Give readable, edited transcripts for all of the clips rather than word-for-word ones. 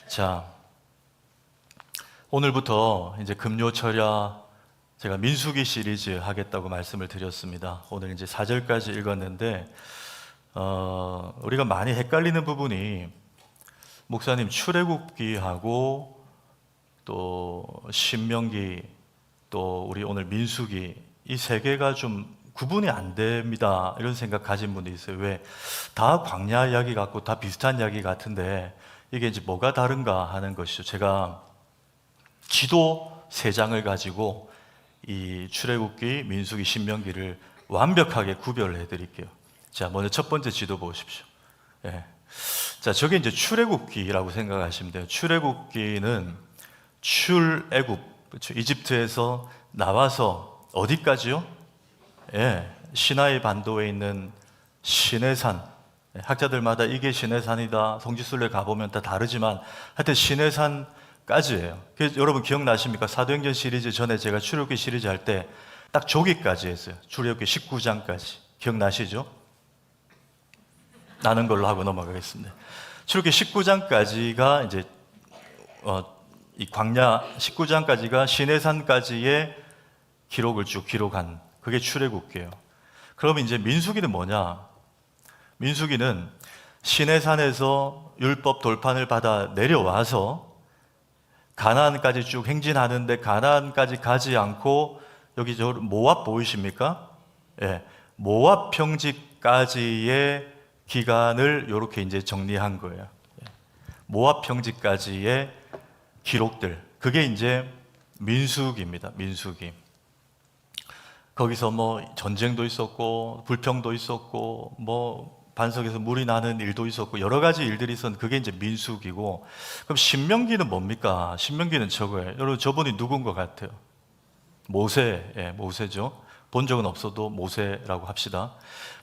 자, 오늘부터 이제 금요철야 제가 민수기 시리즈 하겠다고 말씀을 드렸습니다. 오늘 이제 4절까지 읽었는데 우리가 많이 헷갈리는 부분이 목사님 출애굽기하고 또 신명기 또 우리 오늘 민수기 이 세 개가 좀 구분이 안 됩니다. 이런 생각 가진 분도 있어요. 왜? 다 광야 이야기 같고 다 비슷한 이야기 같은데 이게 이제 뭐가 다른가 하는 것이죠. 제가 지도 세 장을 가지고 이 출애굽기, 민수기, 신명기를 완벽하게 구별해 드릴게요. 자, 먼저 첫 번째 지도 보십시오. 예. 자, 저게 이제 출애굽기라고 생각하시면 돼요. 출애굽기는 출애굽, 그렇죠? 이집트에서 나와서 어디까지요? 예, 시나이 반도에 있는 시내산. 학자들마다 이게 시내산이다, 성지순례 가보면 다 다르지만 하여튼 시내산까지예요. 그래서 여러분 기억나십니까? 사도행전 시리즈 전에 제가 출애굽기 시리즈 할 때 딱 저기까지 했어요. 출애굽기 19장까지. 기억나시죠? 나는 걸로 하고 넘어가겠습니다. 출애굽기 19장까지가 이제 이 광야 19장까지가 시내산까지의 기록을 쭉 기록한 그게 출애굽기예요. 그럼 이제 민수기는 뭐냐? 민수기는 시내산에서 율법 돌판을 받아 내려와서 가나안까지 쭉 행진하는데 가나안까지 가지 않고 여기 저 모압 보이십니까? 예, 모압 평지까지의 기간을 이렇게 이제 정리한 거예요. 모압 평지까지의 기록들, 그게 이제 민수기입니다. 민수기. 거기서 뭐 전쟁도 있었고 불평도 있었고 뭐 반석에서 물이 나는 일도 있었고 여러 가지 일들이 있었는데 그게 이제 민수기고, 그럼 신명기는 뭡니까? 신명기는 저거예요. 여러분 저분이 누군 것 같아요? 모세, 예, 모세죠. 본 적은 없어도 모세라고 합시다.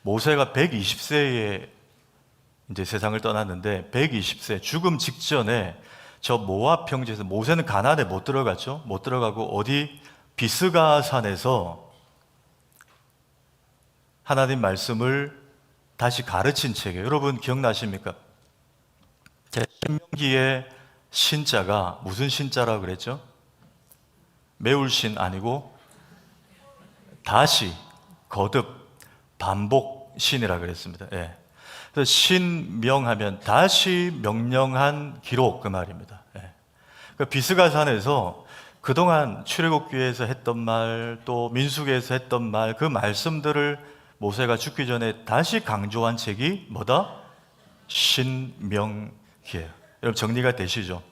모세가 120세에 이제 세상을 떠났는데 120세 죽음 직전에 저 모압 평지에서 모세는 가나안에 못 들어갔죠. 못 들어가고 어디 비스가 산에서 하나님 말씀을 다시 가르친 책이에요. 여러분 기억나십니까? 신명기의 신자가 무슨 신자라고 그랬죠? 매울 신 아니고 다시, 거듭, 반복 신이라고 그랬습니다. 예. 그래서 신명하면 다시 명령한 기록 그 말입니다. 예. 그 비스가산에서 그동안 출애굽기에서 했던 말, 또 민수기에서 했던 말, 그 말씀들을 모세가 죽기 전에 다시 강조한 책이 뭐다? 신명기예요. 여러분 정리가 되시죠?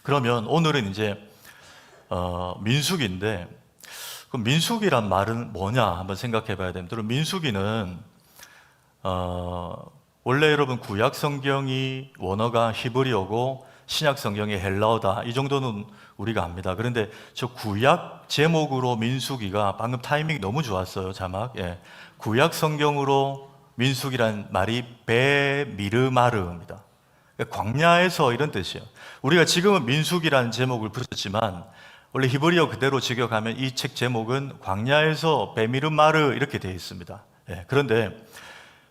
그러면 오늘은 이제 민수기인데, 그럼 민수기란 말은 뭐냐 한번 생각해 봐야 됩니다. 그럼 민수기는 원래 여러분 구약 성경이 원어가 히브리어고 신약 성경이 헬라어다, 이 정도는 우리가 압니다. 그런데 저 구약 제목으로 민수기가 방금 타이밍 너무 좋았어요. 자막. 예. 구약 성경으로 민수기란 말이 베미르마르입니다. 그러니까 광야에서 이런 뜻이에요. 우리가 지금은 민수기라는 제목을 붙였지만 원래 히브리어 그대로 직역하면 이 책 제목은 광야에서 베미르마르 이렇게 되어 있습니다. 예. 그런데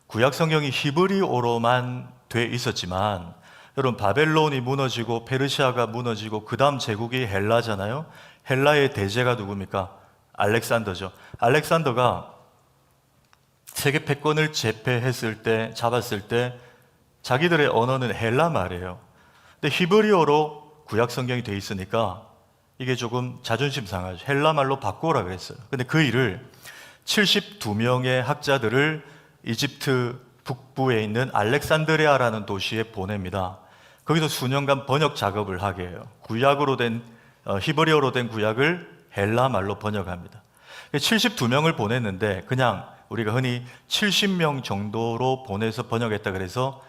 구약 성경이 히브리어로만 돼 있었지만 여러분 바벨론이 무너지고 페르시아가 무너지고 그 다음 제국이 헬라잖아요. 헬라의 대제가 누굽니까? 알렉산더죠. 알렉산더가 세계 패권을 제패했을 때, 잡았을 때 자기들의 언어는 헬라 말이에요. 근데 히브리어로 구약 성경이 돼 있으니까 이게 조금 자존심 상하죠. 헬라 말로 바꾸라 그랬어요. 근데 그 일을 72명의 학자들을 이집트 북부에 있는 알렉산드리아라는 도시에 보냅니다. 거기서 수년간 번역 작업을 하게 해요. 구약으로 된 히브리어로 된 구약을 헬라 말로 번역합니다. 72명을 보냈는데 그냥 우리가 흔히 70명 정도로 보내서 번역했다 그래서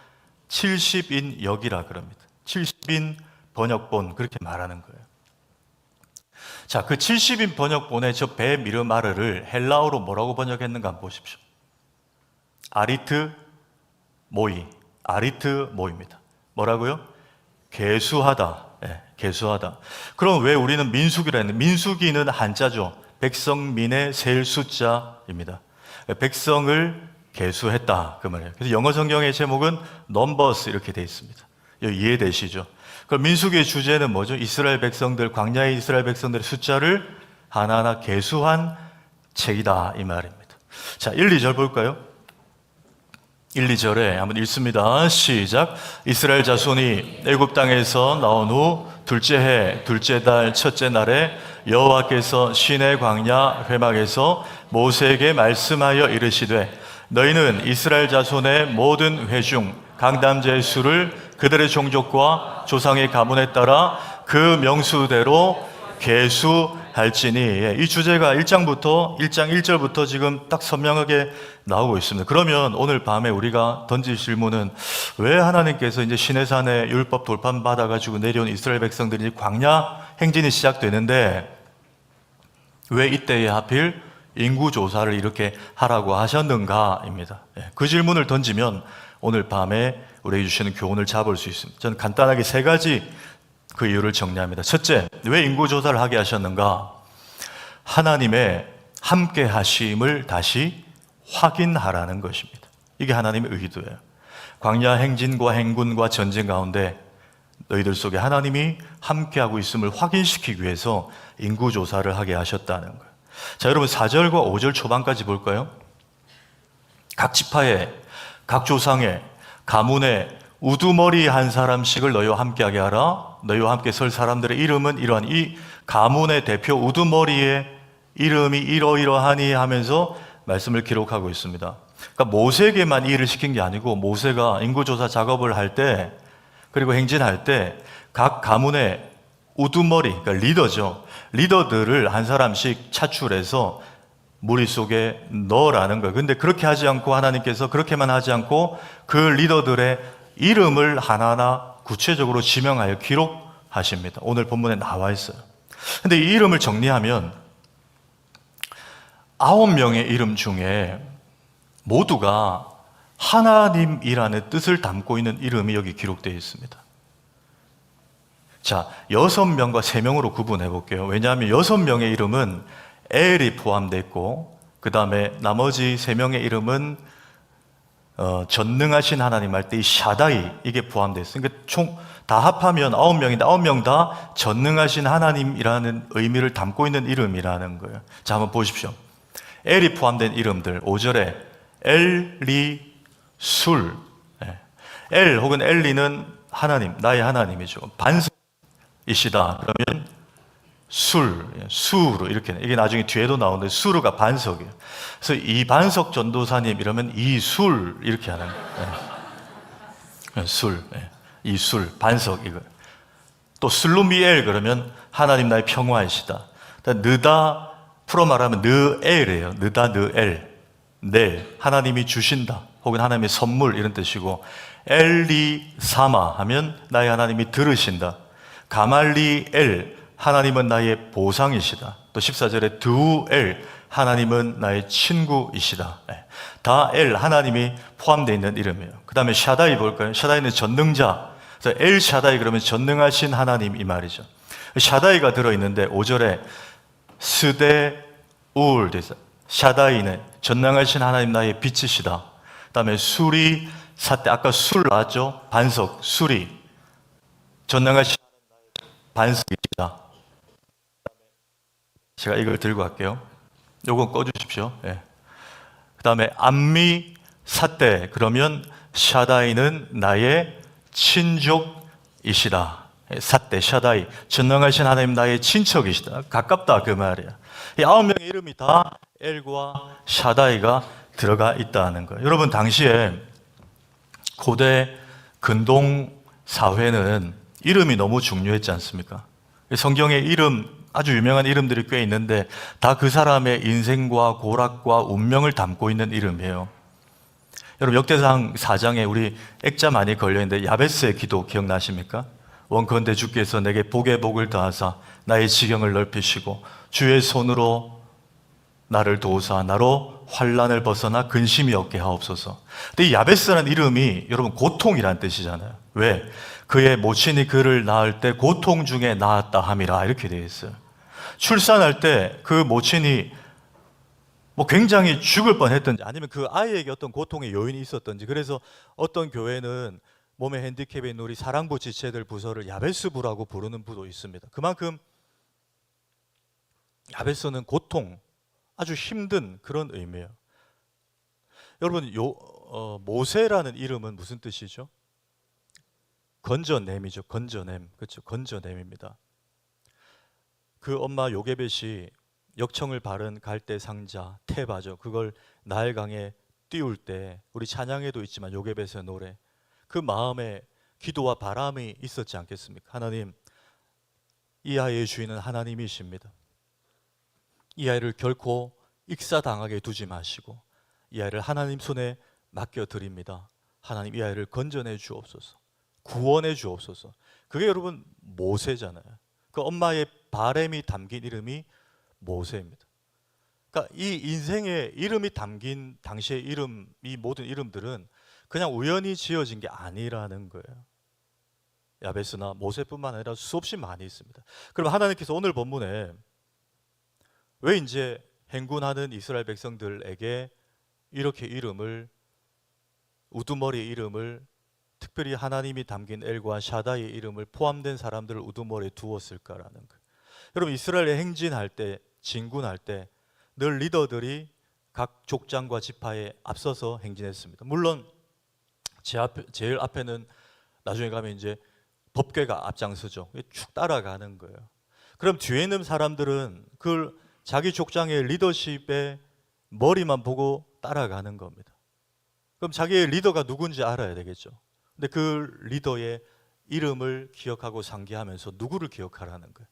70인 역이라 그럽니다. 70인 번역본 그렇게 말하는 거예요. 자, 그 70인 번역본의 저 베미르마르를 헬라어로 뭐라고 번역했는가 한번 보십시오. 아리트 모이, 아리트 모입니다. 뭐라고요? 계수하다. 예, 계수하다. 그럼 왜 우리는 민수기라 했는데, 민수기는 한자죠. 백성민의 셀 숫자입니다. 백성을 계수했다 그 말이에요. 그래서 영어 성경의 제목은 넘버스 이렇게 되어 있습니다. 이해되시죠? 그럼 민수기의 주제는 뭐죠? 이스라엘 백성들, 광야의 이스라엘 백성들의 숫자를 하나하나 계수한 책이다 이 말입니다. 자, 1, 2절 볼까요? 1, 2절에 한번 읽습니다. 시작. 이스라엘 자손이 애굽 땅에서 나온 후 둘째 해 둘째 달 첫째 날에 여호와께서 시내 광야 회막에서 모세에게 말씀하여 이르시되 너희는 이스라엘 자손의 모든 회중 강담제의 수를 그들의 종족과 조상의 가문에 따라 그 명수대로 계수할지니. 이 주제가 1장부터 1장 1절부터 지금 딱 선명하게 나오고 있습니다. 그러면 오늘 밤에 우리가 던질 질문은 왜 하나님께서 이제 시내산에 율법 돌판 받아가지고 내려온 이스라엘 백성들이 광야 행진이 시작되는데 왜 이때에 하필 인구조사를 이렇게 하라고 하셨는가입니다. 그 질문을 던지면 오늘 밤에 우리에게 주시는 교훈을 잡을 수 있습니다. 저는 간단하게 세 가지 그 이유를 정리합니다. 첫째, 왜 인구조사를 하게 하셨는가? 하나님의 함께 하심을 다시 확인하라는 것입니다. 이게 하나님의 의도예요. 광야 행진과 행군과 전쟁 가운데 너희들 속에 하나님이 함께하고 있음을 확인시키기 위해서 인구조사를 하게 하셨다는 거예요. 자, 여러분 4절과 5절 초반까지 볼까요? 각 지파에, 각 조상에, 가문에 우두머리 한 사람씩을 너희와 함께하게 하라. 너희와 함께 설 사람들의 이름은 이러한 이 가문의 대표 우두머리의 이름이 이러이러하니 하면서 말씀을 기록하고 있습니다. 그러니까 모세에게만 이 일을 시킨 게 아니고 모세가 인구조사 작업을 할 때 그리고 행진할 때 각 가문의 우두머리, 그러니까 리더죠. 리더들을 한 사람씩 차출해서 무리 속에 넣으라는 거예요. 근데 그렇게 하지 않고 하나님께서 그렇게만 하지 않고 그 리더들의 이름을 하나하나 구체적으로 지명하여 기록하십니다. 오늘 본문에 나와 있어요. 근데 이 이름을 정리하면 9명의 이름 중에 모두가 하나님이라는 뜻을 담고 있는 이름이 여기 기록되어 있습니다. 자, 6명과 3명으로 구분해 볼게요. 왜냐하면 6명의 이름은 엘이 포함되어 있고 그 다음에 나머지 3명의 이름은 전능하신 하나님 할 때 이 샤다이 이게 포함되어 있어요. 그러니까 총 다 합하면 9명인데 9명 다 전능하신 하나님이라는 의미를 담고 있는 이름이라는 거예요. 자, 한번 보십시오. 엘이 포함된 이름들 5절에 엘리 술, 엘 혹은 엘리는 하나님, 나의 하나님이죠. 반석이시다 그러면 술, 수르 이렇게 이게 나중에 뒤에도 나오는데 수르가 반석이에요. 그래서 이 반석 전도사님 이러면 이술 이렇게 하는 거예요. 술, 이술 반석 이거. 또 슬루미엘 그러면 하나님 나의 평화이시다. 느다 풀어 말하면 느엘이에요. 느다 느엘, 넬 하나님이 주신다 혹은 하나님의 선물 이런 뜻이고 엘리사마 하면 나의 하나님이 들으신다. 가말리엘 하나님은 나의 보상이시다. 또 14절에 드우엘 하나님은 나의 친구이시다. 다 엘 하나님이 포함되어 있는 이름이에요. 그 다음에 샤다이 볼까요? 샤다이는 전능자. 그래서 엘 샤다이 그러면 전능하신 하나님 이 말이죠. 샤다이가 들어있는데 5절에 스데 울 되어 있어요. 샤다이는 전능하신 하나님 나의 빛이시다. 그 다음에 수리 사태 아까 술 나왔죠? 반석 수리 전능하신 반석이시다. 제가 이걸 들고 갈게요. 요건 꺼주십시오. 그 다음에 암미 사떼 그러면 샤다이는 나의 친족이시다. 사떼 샤다이 전능하신 하나님 나의 친척이시다. 가깝다 그 말이야. 이 9명의 이름이 다 엘과 샤다이가 들어가 있다는 거예요. 여러분 당시에 고대 근동 사회는 이름이 너무 중요했지 않습니까? 성경에 이름 아주 유명한 이름들이 꽤 있는데 다 그 사람의 인생과 고락과 운명을 담고 있는 이름이에요. 여러분 역대상 4장에 우리 액자 많이 걸려있는데 야베스의 기도 기억나십니까? 원컨대 주께서 내게 복에 복을 더하사 나의 지경을 넓히시고 주의 손으로 나를 도우사 나로 환난을 벗어나 근심이 없게 하옵소서. 근데 이 야베스라는 이름이 여러분 고통이란 뜻이잖아요. 왜? 그의 모친이 그를 낳을 때 고통 중에 낳았다 함이라 이렇게 되어 있어요. 출산할 때 그 모친이 뭐 굉장히 죽을 뻔했던지 아니면 그 아이에게 어떤 고통의 요인이 있었던지 그래서 어떤 교회는 몸에 핸디캡이 있는 우리 사랑부 지체들 부서를 야베스부라고 부르는 부도 있습니다. 그만큼 야베스는 고통, 아주 힘든 그런 의미예요. 여러분, 모세라는 이름은 무슨 뜻이죠? 건져냄이죠. 건져냄. 그렇죠. 건져냄입니다. 그 엄마 요게벳이 역청을 바른 갈대 상자, 테바죠. 그걸 나일강에 띄울 때 우리 찬양에도 있지만 요게벳의 노래, 그 마음에 기도와 바람이 있었지 않겠습니까? 하나님, 이 아이의 주인은 하나님이십니다. 이 아이를 결코 익사당하게 두지 마시고 이 아이를 하나님 손에 맡겨드립니다. 하나님, 이 아이를 건져내 주옵소서, 구원해 주옵소서. 그게 여러분 모세잖아요. 그 엄마의 바람이 담긴 이름이 모세입니다. 그러니까 이 인생의 이름이 담긴 당시의 이름, 이 모든 이름들은 그냥 우연히 지어진 게 아니라는 거예요. 야베스나 모세뿐만 아니라 수없이 많이 있습니다. 그럼 하나님께서 오늘 본문에 왜 이제 행군하는 이스라엘 백성들에게 이렇게 이름을, 우두머리의 이름을, 특별히 하나님이 담긴 엘과 샤다이의 이름을 포함된 사람들을 우두머리에 두었을까라는 거예요. 여러분, 이스라엘에 행진할 때, 진군할 때 늘 리더들이 각 족장과 지파에 앞서서 행진했습니다. 물론 제일 앞에는 나중에 가면 이제 법궤가 앞장서죠. 쭉 따라가는 거예요. 그럼 뒤에 있는 사람들은 그 자기 족장의 리더십의 머리만 보고 따라가는 겁니다. 그럼 자기의 리더가 누군지 알아야 되겠죠. 근데 그 리더의 이름을 기억하고 상기하면서 누구를 기억하라는 거예요?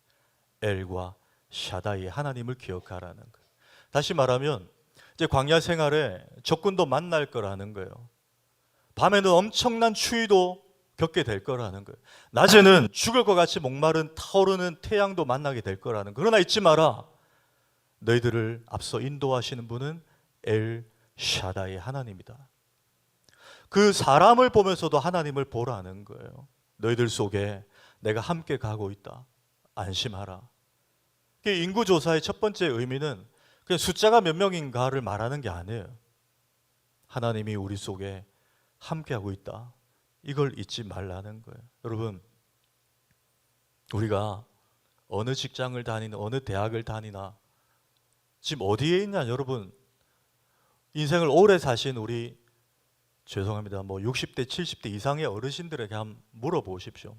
엘과 샤다이, 하나님을 기억하라는 거예요. 다시 말하면 이제 광야 생활에 적군도 만날 거라는 거예요. 밤에는 엄청난 추위도 겪게 될 거라는 거예요. 낮에는 죽을 것 같이 목마른 타오르는 태양도 만나게 될 거라는 거예요. 그러나 잊지 마라, 너희들을 앞서 인도하시는 분은 엘 샤다이, 하나님이다. 그 사람을 보면서도 하나님을 보라는 거예요. 너희들 속에 내가 함께 가고 있다, 안심하라. 인구조사의 첫 번째 의미는 그냥 숫자가 몇 명인가를 말하는 게 아니에요. 하나님이 우리 속에 함께하고 있다, 이걸 잊지 말라는 거예요. 여러분, 우리가 어느 직장을 다니나 어느 대학을 다니나 지금 어디에 있냐, 여러분, 인생을 오래 사신 우리, 죄송합니다, 60대 70대 이상의 어르신들에게 한번 물어보십시오.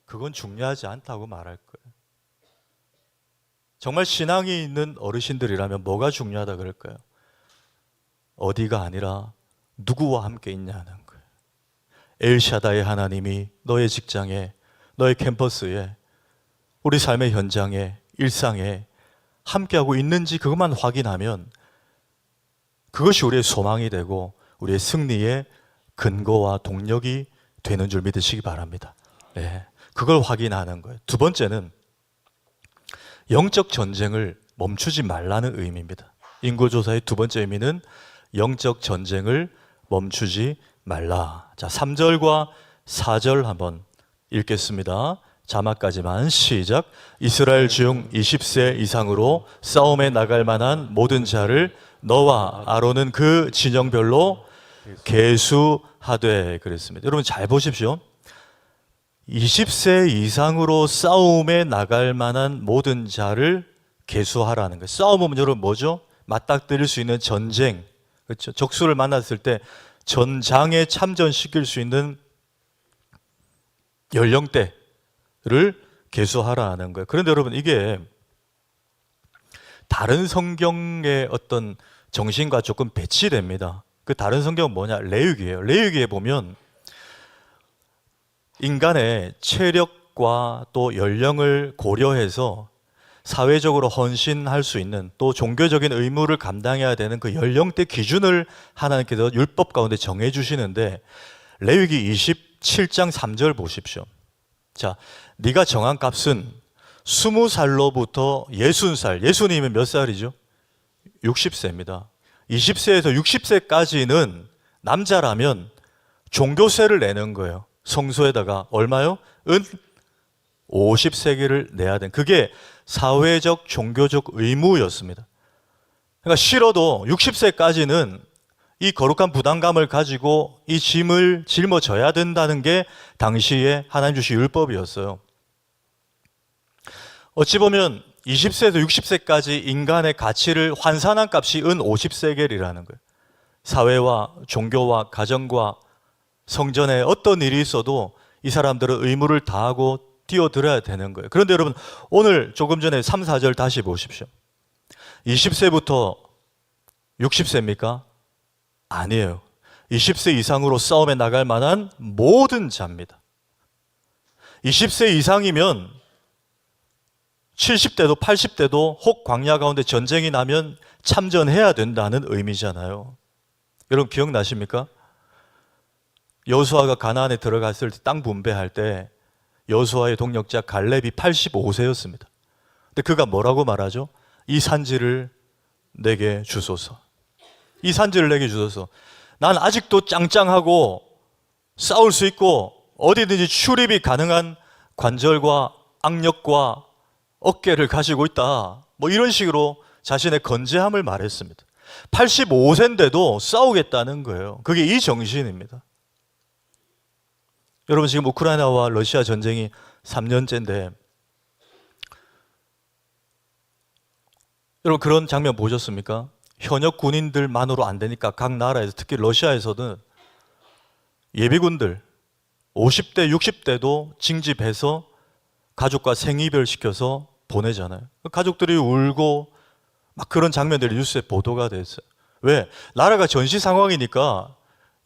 그건 중요하지 않다고 말할 거예요. 정말 신앙이 있는 어르신들이라면 뭐가 중요하다 그럴까요? 어디가 아니라 누구와 함께 있냐는 거예요. 엘샤다의 하나님이 너의 직장에, 너의 캠퍼스에, 우리 삶의 현장에, 일상에 함께하고 있는지 그것만 확인하면 그것이 우리의 소망이 되고 우리의 승리의 근거와 동력이 되는 줄 믿으시기 바랍니다. 네, 그걸 확인하는 거예요. 두 번째는 영적 전쟁을 멈추지 말라는 의미입니다. 인구조사의 두 번째 의미는 영적 전쟁을 멈추지 말라. 자, 3절과 4절 한번 읽겠습니다. 자막까지만 시작. 이스라엘 중 20세 이상으로 싸움에 나갈 만한 모든 자를 너와 아론은 그 진영별로 계수하되 그랬습니다. 여러분 잘 보십시오. 20세 이상으로 싸움에 나갈 만한 모든 자를 계수하라는 거예요. 싸움은 여러분 뭐죠? 맞닥뜨릴 수 있는 전쟁, 그렇죠? 적수를 만났을 때 전장에 참전시킬 수 있는 연령대를 계수하라는 거예요. 그런데 여러분, 이게 다른 성경의 어떤 정신과 조금 배치됩니다. 그 다른 성경은 뭐냐? 레위기예요. 레위기에 보면 인간의 체력과 또 연령을 고려해서 사회적으로 헌신할 수 있는, 또 종교적인 의무를 감당해야 되는 그 연령대 기준을 하나님께서 율법 가운데 정해 주시는데, 레위기 27장 3절 보십시오. 자, 네가 정한 값은 20살로부터 60살, 예수님은 몇 살이죠? 60세입니다. 20세에서 60세까지는 남자라면 종교세를 내는 거예요. 성소에다가 얼마요? 은 50세겔을 내야 된, 그게 사회적 종교적 의무였습니다. 그러니까 싫어도 60세까지는 이 거룩한 부담감을 가지고 이 짐을 짊어져야 된다는 게 당시에 하나님 주신 율법이었어요. 어찌 보면 20세에서 60세까지 인간의 가치를 환산한 값이 은 50세겔이라는 거예요. 사회와 종교와 가정과 성전에 어떤 일이 있어도 이 사람들은 의무를 다하고 뛰어들어야 되는 거예요. 그런데 여러분, 오늘 조금 전에 3, 4절 다시 보십시오. 20세부터 60세입니까? 아니에요. 20세 이상으로 싸움에 나갈 만한 모든 자입니다. 20세 이상이면 70대도 80대도 혹 광야 가운데 전쟁이 나면 참전해야 된다는 의미잖아요. 여러분 기억나십니까? 여호수아가 가나안에 들어갔을 때 땅 분배할 때 여호수아의 동력자 갈렙이 85세였습니다. 근데 그가 뭐라고 말하죠? 이 산지를 내게 주소서. 이 산지를 내게 주소서. 난 아직도 짱짱하고 싸울 수 있고 어디든지 출입이 가능한 관절과 악력과 어깨를 가지고 있다. 뭐 이런 식으로 자신의 건재함을 말했습니다. 85세인데도 싸우겠다는 거예요. 그게 이 정신입니다. 여러분 지금 우크라이나와 러시아 전쟁이 3년째인데 여러분 그런 장면 보셨습니까? 현역 군인들만으로 안 되니까 각 나라에서 특히 러시아에서는 예비군들 50대 60대도 징집해서 가족과 생이별 시켜서 보내잖아요. 가족들이 울고 막 그런 장면들이 뉴스에 보도가 됐어요. 왜? 나라가 전시 상황이니까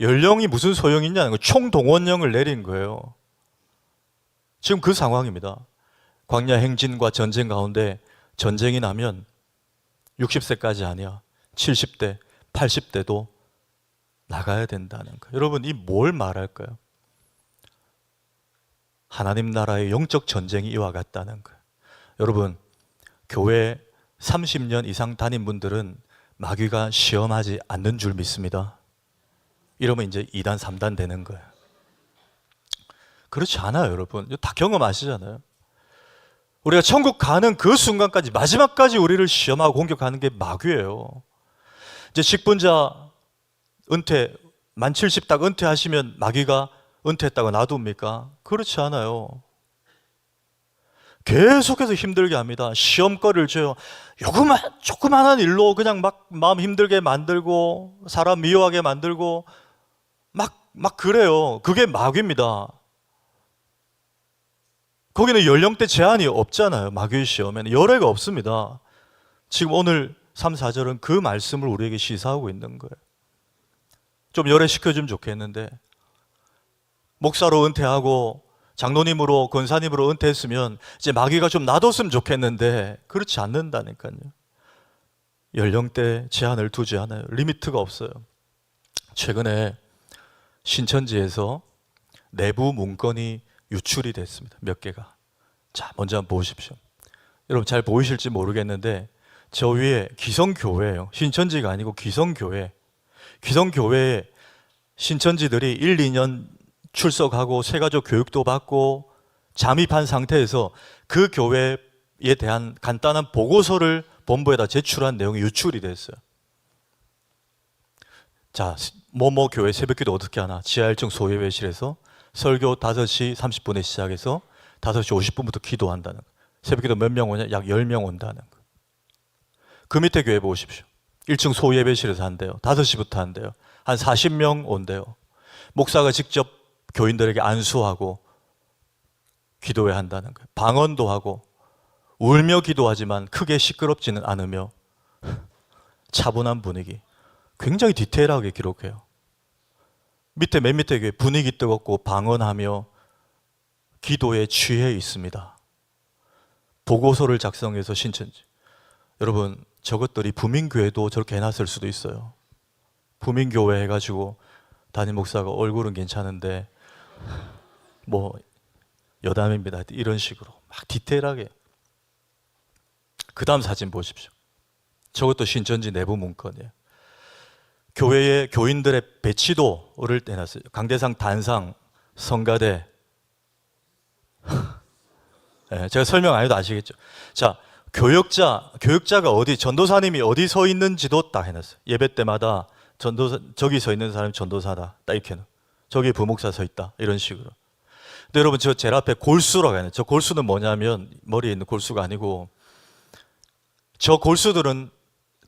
연령이 무슨 소용이 있냐는 거예요. 총동원령을 내린 거예요. 지금 그 상황입니다. 광야 행진과 전쟁 가운데 전쟁이 나면 60세까지 아니야. 70대, 80대도 나가야 된다는 거예요. 여러분 이 뭘 말할까요? 하나님 나라의 영적 전쟁이 이와 같다는 거예요. 여러분 교회 30년 이상 다닌 분들은 마귀가 시험하지 않는 줄 믿습니다. 이러면 이제 2단, 3단 되는 거예요. 그렇지 않아요, 여러분. 다 경험하시잖아요. 우리가 천국 가는 그 순간까지, 마지막까지 우리를 시험하고 공격하는 게 마귀예요. 이제 직분자 은퇴, 만 70 딱 은퇴하시면 마귀가 은퇴했다고 놔둡니까? 그렇지 않아요. 계속해서 힘들게 합니다. 시험거리를 줘요. 조그만한 일로 그냥 막 마음 힘들게 만들고 사람 미워하게 만들고 막 그래요. 그게 마귀입니다. 거기는 연령대 제한이 없잖아요. 마귀의 시험에는 열애가 없습니다. 지금 오늘 3, 4절은 그 말씀을 우리에게 시사하고 있는 거예요. 좀 열애시켜주면 좋겠는데 목사로 은퇴하고 장로님으로 권사님으로 은퇴했으면 이제 마귀가 좀 놔뒀으면 좋겠는데 그렇지 않는다니까요. 연령대 제한을 두지 않아요. 리미트가 없어요. 최근에 신천지에서 내부 문건이 유출이 됐습니다. 몇 개가. 자, 먼저 한번 보십시오. 여러분 잘 보이실지 모르겠는데 저 위에 기성교회예요. 신천지가 아니고 기성교회. 기성교회에 신천지들이 1, 2년 출석하고 새가족 교육도 받고 잠입한 상태에서 그 교회에 대한 간단한 보고서를 본부에다 제출한 내용이 유출이 됐어요. 자, 뭐뭐 교회 새벽기도 어떻게 하나? 지하 1층 소예배실에서 설교 5시 30분에 시작해서 5시 50분부터 기도한다는 거예요. 새벽기도 몇 명 오냐? 약 10명 온다는 거예요. 그 밑에 교회 보십시오. 1층 소예배실에서 한대요. 5시부터 한대요. 한 40명 온대요. 목사가 직접 교인들에게 안수하고 기도해야 한다는 거예요. 방언도 하고 울며 기도하지만 크게 시끄럽지는 않으며 차분한 분위기. 굉장히 디테일하게 기록해요. 맨 밑에 교회 분위기 뜨겁고 방언하며 기도에 취해 있습니다. 보고서를 작성해서 신천지. 여러분 저것들이 부민교회도 저렇게 해놨을 수도 있어요. 부민교회 해가지고 담임 목사가 얼굴은 괜찮은데 뭐 여담입니다. 이런 식으로 막 디테일하게. 그 다음 사진 보십시오. 저것도 신천지 내부 문건이에요. 교회의 교인들의 배치도를 내놨어요. 강대상, 단상, 성가대. 네, 제가 설명 안 해도 아시겠죠. 자, 교역자가 어디, 전도사님이 어디 서 있는지도 딱 해놨어요. 예배 때마다 전도사, 저기 서 있는 사람이 전도사다. 딱 이렇게는. 저기 부목사 서 있다. 이런 식으로. 근데 여러분, 저 제일 앞에 골수라고 하는, 저 골수는 뭐냐면 머리에 있는 골수가 아니고, 저 골수들은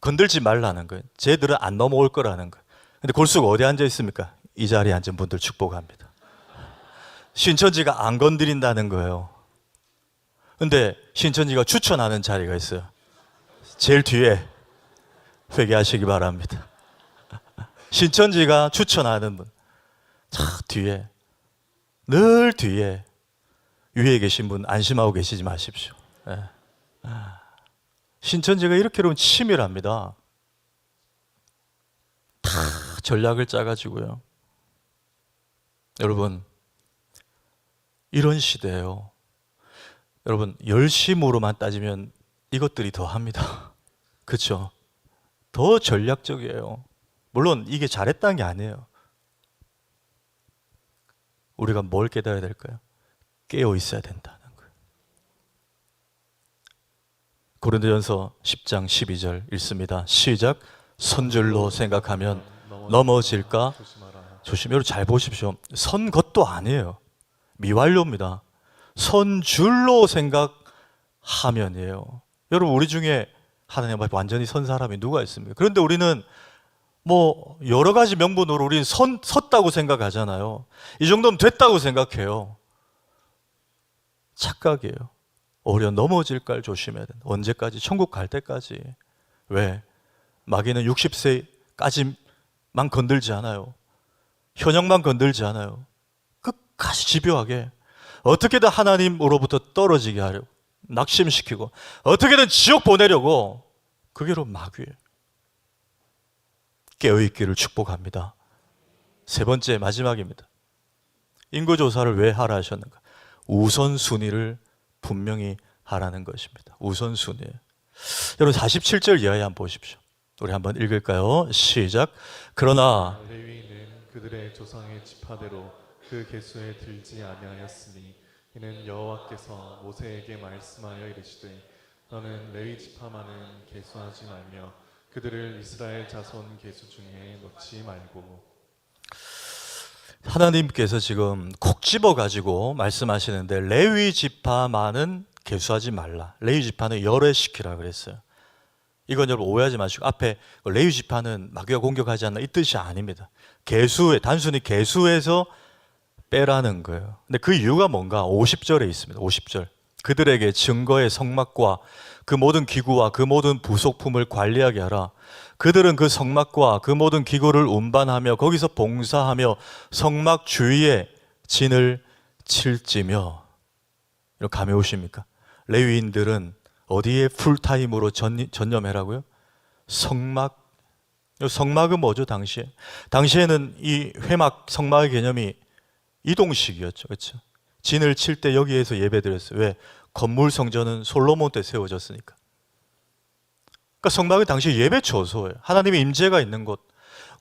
건들지 말라는 거예요. 쟤들은 안 넘어올 거라는 거예요. 근데 골수가 어디 앉아 있습니까? 이 자리에 앉은 분들 축복합니다. 신천지가 안 건드린다는 거예요. 근데 신천지가 추천하는 자리가 있어요. 제일 뒤에 회개하시기 바랍니다. 신천지가 추천하는 분, 뒤에, 늘 뒤에, 위에 계신 분 안심하고 계시지 마십시오. 네. 신천지가 이렇게 여러분 치밀합니다. 다 전략을 짜가지고요. 여러분, 이런 시대예요. 여러분, 열심으로만 따지면 이것들이 더 합니다. 그렇죠? 더 전략적이에요. 물론 이게 잘했다는 게 아니에요. 우리가 뭘 깨달아야 될까요? 깨어 있어야 된다는 거예요. 고린도전서 10장 12절 읽습니다. 시작. 선줄로 생각하면 넘어질까 조심. 여러분 잘 보십시오. 선 것도 아니에요. 미완료입니다. 선줄로 생각하면이에요. 여러분, 우리 중에 하나님 앞에 완전히 선 사람이 누가 있습니까? 그런데 우리는 뭐 여러 가지 명분으로 우리는 섰다고 생각하잖아요. 이 정도면 됐다고 생각해요. 착각이에요. 오히려 넘어질까 조심해야 된다. 언제까지? 천국 갈 때까지. 왜? 마귀는 60세까지만 건들지 않아요. 현역만 건들지 않아요. 끝까지 집요하게 어떻게든 하나님으로부터 떨어지게 하려고, 낙심시키고 어떻게든 지옥 보내려고. 그게 바로 마귀예요. 깨어있기를 축복합니다. 세 번째, 마지막입니다. 인구조사를 왜 하라 하셨는가? 우선순위를 분명히 하라는 것입니다. 우선순위. 여러분 47절 이하에 한번 보십시오. 우리 한번 읽을까요? 시작. 그러나 레위인은 그들의 조상의 지파대로 그 계수에 들지 아니하였으니 이는 여호와께서 모세에게 말씀하여 이르시되 너는 레위 지파만은 계수하지 말며 그들을 이스라엘 자손 계수 중에 넣지 말고. 하나님께서 지금 콕 집어가지고 말씀하시는데 레위 지파만은 계수하지 말라. 레위 지파는 열애시키라 그랬어요. 이건 여러분 오해하지 마시고, 앞에 레위 지파는 마귀가 공격하지 않나 이 뜻이 아닙니다. 계수에, 단순히 계수에서 빼라는 거예요. 근데 그 이유가 뭔가 50절에 있습니다. 50절. 그들에게 증거의 성막과 그 모든 기구와 그 모든 부속품을 관리하게 하라. 그들은 그 성막과 그 모든 기구를 운반하며 거기서 봉사하며 성막 주위에 진을 칠지며. 이렇게 감이 오십니까? 레위인들은 어디에 풀타임으로 전념해라고요? 성막. 성막은 뭐죠? 당시에는 이 회막 성막의 개념이 이동식이었죠. 그렇죠? 진을 칠 때 여기에서 예배드렸어요. 왜? 건물 성전은 솔로몬 때 세워졌으니까. 그러니까 성막은 당시 예배 처소예요. 하나님의 임재가 있는 곳.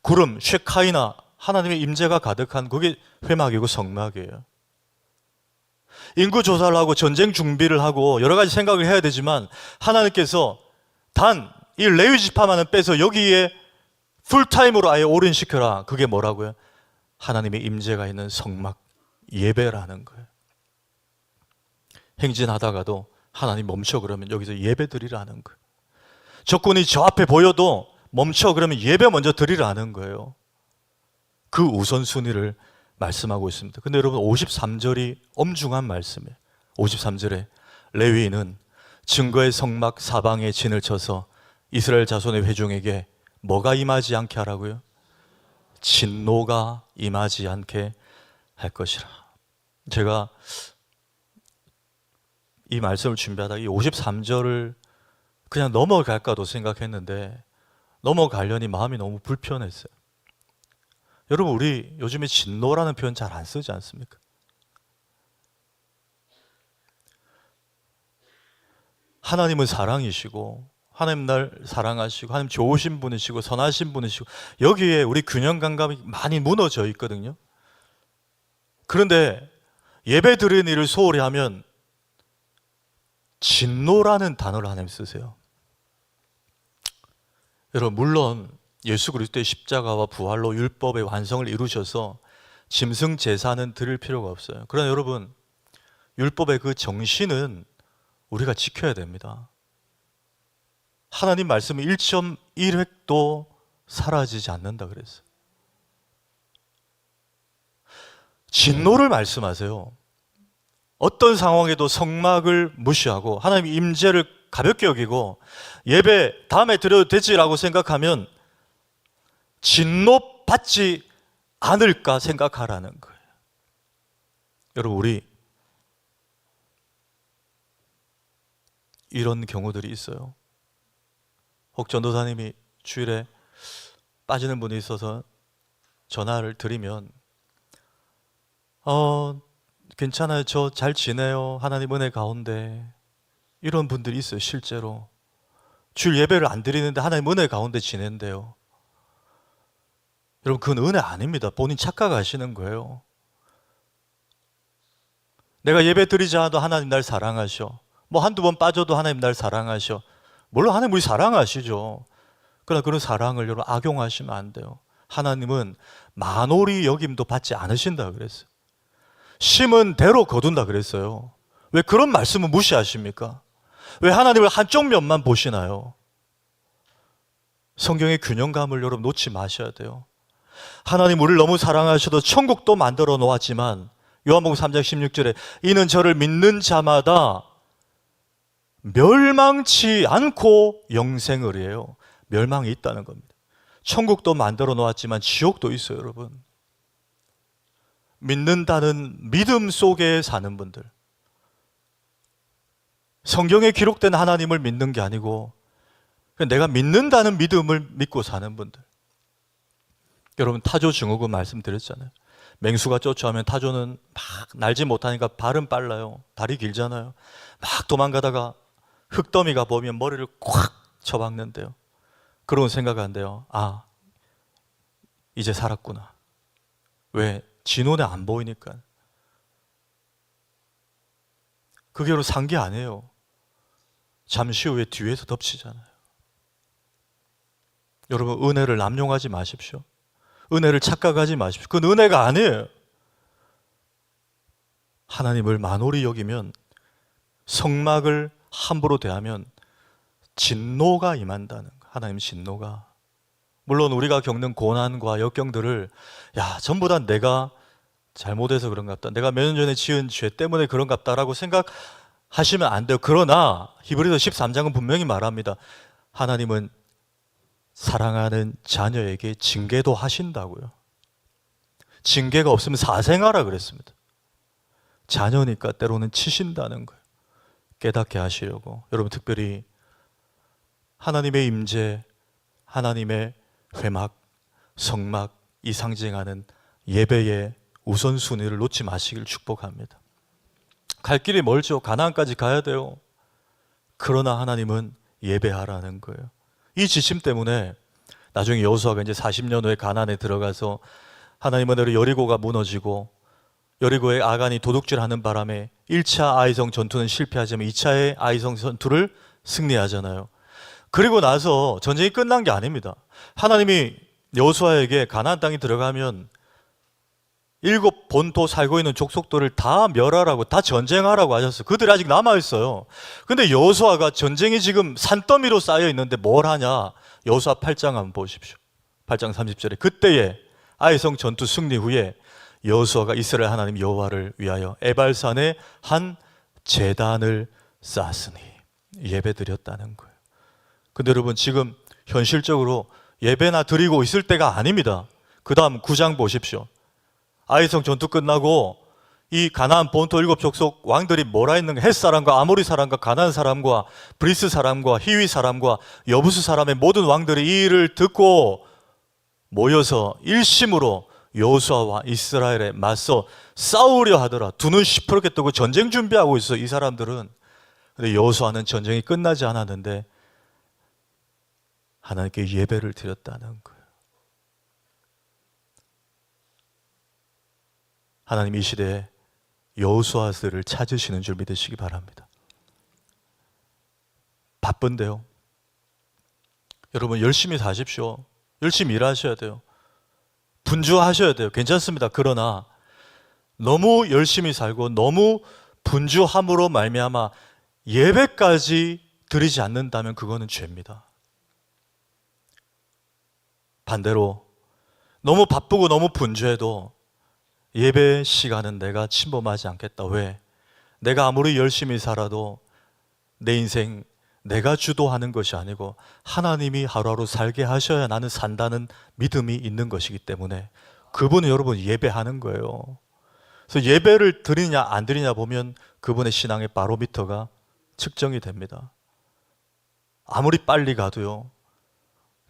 구름, 쉐카이나, 하나님의 임재가 가득한 그게 회막이고 성막이에요. 인구 조사를 하고 전쟁 준비를 하고 여러 가지 생각을 해야 되지만 하나님께서 단 이 레위 지파만은 빼서 여기에 풀타임으로 아예 올인시켜라. 그게 뭐라고요? 하나님의 임재가 있는 성막 예배라는 거예요. 행진하다가도 하나님 멈춰 그러면 여기서 예배 드리라는 거예요. 적군이 저 앞에 보여도 멈춰 그러면 예배 먼저 드리라는 거예요. 그 우선순위를 말씀하고 있습니다. 근데 여러분 53절이 엄중한 말씀이에요. 53절에 레위인은 증거의 성막 사방에 진을 쳐서 이스라엘 자손의 회중에게 뭐가 임하지 않게 하라고요? 진노가 임하지 않게 할 것이라. 제가 이 말씀을 준비하다가 이 53절을 그냥 넘어갈까도 생각했는데 넘어가려니 마음이 너무 불편했어요. 여러분, 우리 요즘에 진노라는 표현 잘 안 쓰지 않습니까? 하나님은 사랑이시고 하나님 날 사랑하시고 하나님 좋으신 분이시고 선하신 분이시고 여기에 우리 균형 감각이 많이 무너져 있거든요. 그런데 예배 드리는 일을 소홀히 하면 진노라는 단어를 하나님 쓰세요. 여러분, 물론 예수 그리스도의 십자가와 부활로 율법의 완성을 이루셔서 짐승 제사는 드릴 필요가 없어요. 그러나 여러분, 율법의 그 정신은 우리가 지켜야 됩니다. 하나님 말씀은 1.1획도 사라지지 않는다 그랬어요. 진노를 말씀하세요. 어떤 상황에도 성막을 무시하고 하나님 임재를 가볍게 여기고 예배 다음에 드려도 되지라고 생각하면 진노 받지 않을까 생각하라는 거예요. 여러분, 우리 이런 경우들이 있어요. 혹 전도사님이 주일에 빠지는 분이 있어서 전화를 드리면 괜찮아요. 저 잘 지내요. 하나님 은혜 가운데. 이런 분들이 있어요. 실제로 주일 예배를 안 드리는데 하나님 은혜 가운데 지낸대요. 여러분, 그건 은혜 아닙니다. 본인 착각하시는 거예요. 내가 예배 드리지 않아도 하나님 날 사랑하셔. 뭐 한두 번 빠져도 하나님 날 사랑하셔. 물론 하나님 우리 사랑하시죠. 그러나 그런 사랑을 여러분 악용하시면 안 돼요. 하나님은 만홀히 여김도 받지 않으신다 그랬어요. 심은 대로 거둔다 그랬어요. 왜 그런 말씀을 무시하십니까? 왜 하나님을 한쪽 면만 보시나요? 성경의 균형감을 여러분 놓지 마셔야 돼요. 하나님 우리를 너무 사랑하셔도 천국도 만들어 놓았지만 요한복음 3장 16절에 이는 저를 믿는 자마다 멸망치 않고 영생을 해요. 멸망이 있다는 겁니다. 천국도 만들어 놓았지만 지옥도 있어요, 여러분. 믿는다는 믿음 속에 사는 분들, 성경에 기록된 하나님을 믿는 게 아니고 내가 믿는다는 믿음을 믿고 사는 분들. 여러분, 타조 증후군 말씀드렸잖아요. 맹수가 쫓아오면 타조는 막 날지 못하니까 발은 빨라요. 다리 길잖아요. 막 도망가다가 흙더미가 보면 머리를 콱 쳐박는데요. 그런 생각한대요. 아, 이제 살았구나. 왜? 지 눈에 안 보이니까. 그게 여러분 산 게 아니에요. 잠시 후에 뒤에서 덮치잖아요. 여러분, 은혜를 남용하지 마십시오. 은혜를 착각하지 마십시오. 그건 은혜가 아니에요. 하나님을 만홀히 여기면, 성막을 함부로 대하면 진노가 임한다는 거예요. 하나님 진노가. 물론 우리가 겪는 고난과 역경들을 전부 다 내가 잘못해서 그런갑다, 내가 몇 년 전에 지은 죄 때문에 그런갑다라고 생각하시면 안 돼요. 그러나 히브리서 13장은 분명히 말합니다. 하나님은 사랑하는 자녀에게 징계도 하신다고요. 징계가 없으면 사생하라 그랬습니다. 자녀니까 때로는 치신다는 거예요. 깨닫게 하시려고. 여러분, 특별히 하나님의 임재, 하나님의 회막, 성막, 이 상징하는 예배의 우선순위를 놓지 마시길 축복합니다. 갈 길이 멀죠. 가나안까지 가야 돼요. 그러나 하나님은 예배하라는 거예요. 이 지침 때문에 나중에 여호수아가 이제 40년 후에 가나안에 들어가서 하나님 은혜로 여리고가 무너지고 여리고의 아간이 도둑질하는 바람에 1차 아이성 전투는 실패하지만 2차의 아이성 전투를 승리하잖아요. 그리고 나서 전쟁이 끝난 게 아닙니다. 하나님이 여호수아에게 가나안 땅에 들어가면 7 본토 살고 있는 족속들을 다 멸하라고, 다 전쟁하라고 하셨어요. 그들이 아직 남아있어요. 근데 여호수아가 전쟁이 지금 산더미로 쌓여 있는데 뭘 하냐? 여호수아 8장 한번 보십시오. 8장 30절에 그때에 아이성 전투 승리 후에 여호수아가 이스라엘 하나님 여호와를 위하여 에발산에 한 제단을 쌓았으니 예배 드렸다는 거예요. 근데 여러분, 지금 현실적으로 예배나 드리고 있을 때가 아닙니다. 그 다음 9장 보십시오. 아이성 전투 끝나고 이 가나안 본토 7 족속 왕들이 뭐라 했는가? 헷 사람과 아모리 사람과 가나안 사람과 브리스 사람과 히위 사람과 여부수 사람의 모든 왕들이 이 일을 듣고 모여서 일심으로 여호수아와 이스라엘에 맞서 싸우려 하더라. 두 눈 시퍼렇게 뜨고 전쟁 준비하고 있어, 이 사람들은. 근데 여호수아는 전쟁이 끝나지 않았는데 하나님께 예배를 드렸다는 거예요. 하나님 이 시대에 여호수아들을 찾으시는 줄 믿으시기 바랍니다. 바쁜데요. 여러분, 열심히 사십시오. 열심히 일하셔야 돼요. 분주하셔야 돼요. 괜찮습니다. 그러나 너무 열심히 살고 너무 분주함으로 말미암아 예배까지 드리지 않는다면 그거는 죄입니다. 반대로 너무 바쁘고 너무 분주해도 예배 시간은 내가 침범하지 않겠다. 왜? 내가 아무리 열심히 살아도 내 인생 내가 주도하는 것이 아니고 하나님이 하루하루 살게 하셔야 나는 산다는 믿음이 있는 것이기 때문에 그분은 여러분 예배하는 거예요. 그래서 예배를 드리냐 안 드리냐 보면 그분의 신앙의 바로미터가 측정이 됩니다. 아무리 빨리 가도요,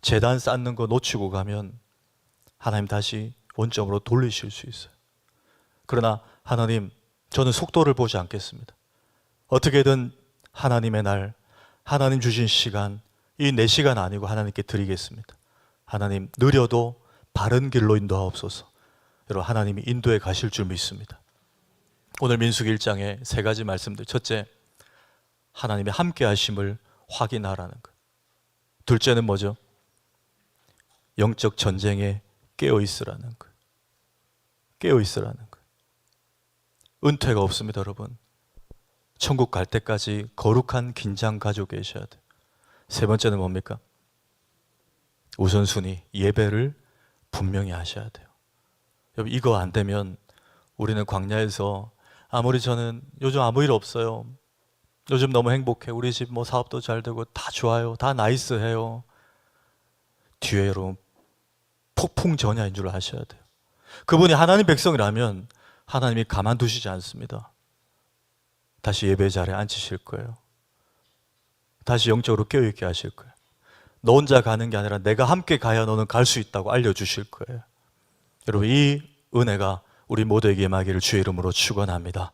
제단 쌓는 거 놓치고 가면 하나님 다시 원점으로 돌리실 수 있어요. 그러나 하나님, 저는 속도를 보지 않겠습니다. 어떻게든 하나님의 날, 하나님 주신 시간, 이 내 시간 아니고 하나님께 드리겠습니다. 하나님, 느려도 바른 길로 인도하옵소서. 여러분, 하나님이 인도해 가실 줄 믿습니다. 오늘 민수기 1장에 세 가지 말씀들. 첫째, 하나님의 함께 하심을 확인하라는 것. 둘째는 뭐죠? 영적 전쟁에 깨어 있으라는 것. 깨어 있으라는 것. 은퇴가 없습니다, 여러분. 천국 갈 때까지 거룩한 긴장 가지고 계셔야 돼요. 세 번째는 뭡니까? 우선순위, 예배를 분명히 하셔야 돼요. 여러분, 이거 안 되면 우리는 광야에서 아무리 저는 요즘 아무 일 없어요. 요즘 너무 행복해. 우리 집 뭐 사업도 잘 되고 다 좋아요. 다 나이스해요. 뒤에 여러분 폭풍 전야인 줄 아셔야 돼요. 그분이 하나님 백성이라면 하나님이 가만두시지 않습니다. 다시 예배 자리에 앉히실 거예요. 다시 영적으로 깨어있게 하실 거예요. 너 혼자 가는 게 아니라 내가 함께 가야 너는 갈 수 있다고 알려주실 거예요. 여러분, 이 은혜가 우리 모두에게 임하기를 주의 이름으로 축원합니다.